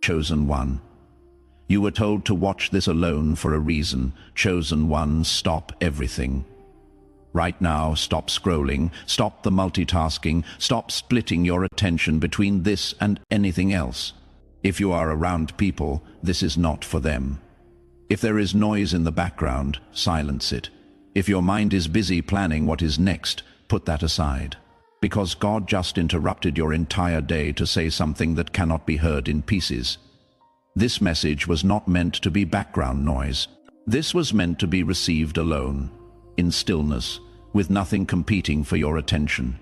Chosen One. You were told to watch this alone for a reason. Chosen One, stop everything. Right now, stop scrolling, stop the multitasking, stop splitting your attention between this and anything else. If you are around people, this is not for them. If there is noise in the background, silence it. If your mind is busy planning what is next, put that aside. Because God just interrupted your entire day to say something that cannot be heard in pieces. This message was not meant to be background noise. This was meant to be received alone, in stillness, with nothing competing for your attention.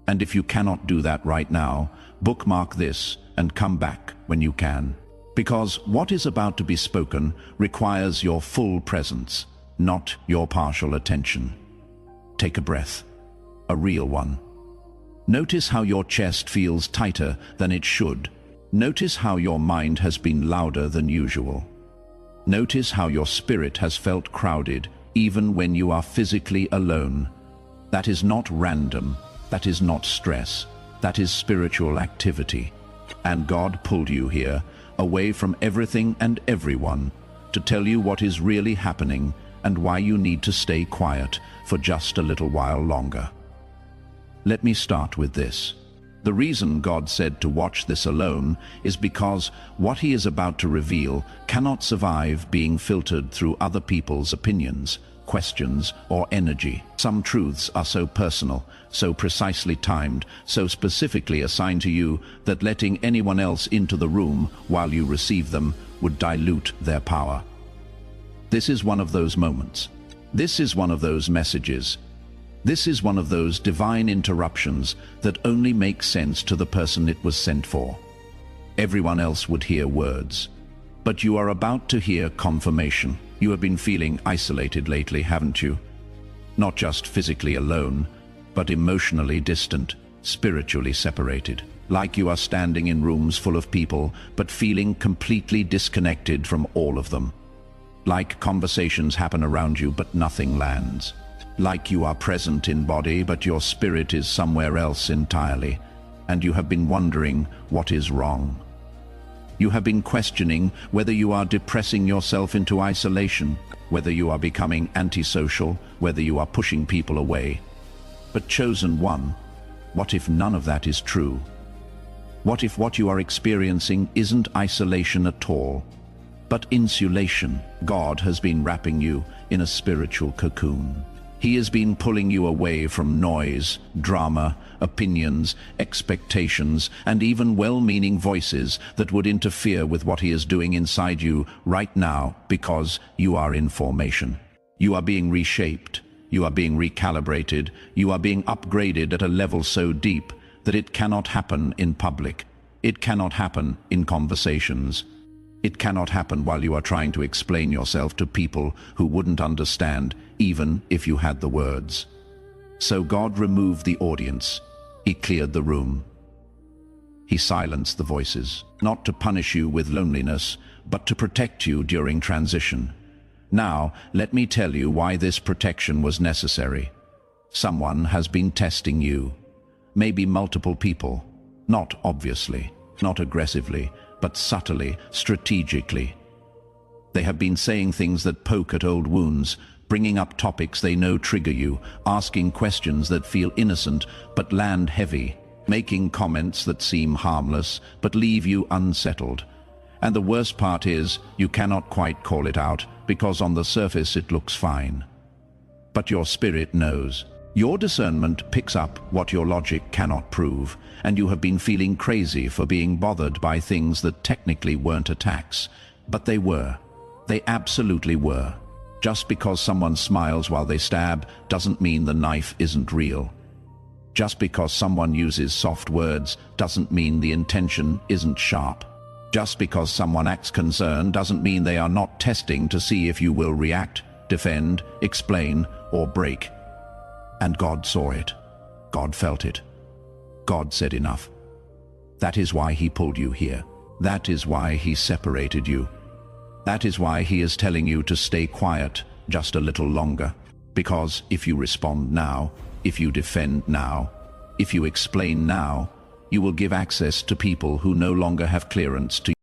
And if you cannot do that right now, bookmark this and come back when you can. Because what is about to be spoken requires your full presence, not your partial attention. Take a breath, a real one. Notice how your chest feels tighter than it should. Notice how your mind has been louder than usual. Notice how your spirit has felt crowded, even when you are physically alone. That is not random. That is not stress. That is spiritual activity. And God pulled you here, away from everything and everyone, to tell you what is really happening and why you need to stay quiet for just a little while longer. Let me start with this. The reason God said to watch this alone is because what he is about to reveal cannot survive being filtered through other people's opinions, questions, or energy. Some truths are so personal, so precisely timed, so specifically assigned to you that letting anyone else into the room while you receive them would dilute their power. This is one of those moments. This is one of those messages. This is one of those divine interruptions that only make sense to the person it was sent for. Everyone else would hear words. But you are about to hear confirmation. You have been feeling isolated lately, haven't you? Not just physically alone, but emotionally distant, spiritually separated. Like you are standing in rooms full of people, but feeling completely disconnected from all of them. Like conversations happen around you, but nothing lands. Like you are present in body, but your spirit is somewhere else entirely, and you have been wondering what is wrong. You have been questioning whether you are depressing yourself into isolation, whether you are becoming antisocial, whether you are pushing people away. But Chosen One, what if none of that is true? What if what you are experiencing isn't isolation at all, but insulation? God has been wrapping you in a spiritual cocoon. He has been pulling you away from noise, drama, opinions, expectations, and even well-meaning voices that would interfere with what he is doing inside you right now, because you are in formation. You are being reshaped. You are being recalibrated. You are being upgraded at a level so deep that it cannot happen in public. It cannot happen in conversations. It cannot happen while you are trying to explain yourself to people who wouldn't understand, even if you had the words. So God removed the audience. He cleared the room. He silenced the voices, not to punish you with loneliness, but to protect you during transition. Now, let me tell you why this protection was necessary. Someone has been testing you. Maybe multiple people. Not obviously, not aggressively, but subtly, strategically. They have been saying things that poke at old wounds, bringing up topics they know trigger you, asking questions that feel innocent but land heavy, making comments that seem harmless but leave you unsettled. And the worst part is, you cannot quite call it out, because on the surface it looks fine. But your spirit knows. Your discernment picks up what your logic cannot prove, and you have been feeling crazy for being bothered by things that technically weren't attacks. But they were. They absolutely were. Just because someone smiles while they stab doesn't mean the knife isn't real. Just because someone uses soft words doesn't mean the intention isn't sharp. Just because someone acts concerned doesn't mean they are not testing to see if you will react, defend, explain, or break. And God saw it. God felt it. God said enough. That is why he pulled you here. That is why he separated you. That is why he is telling you to stay quiet just a little longer. Because if you respond now, if you defend now, if you explain now, you will give access to people who no longer have clearance to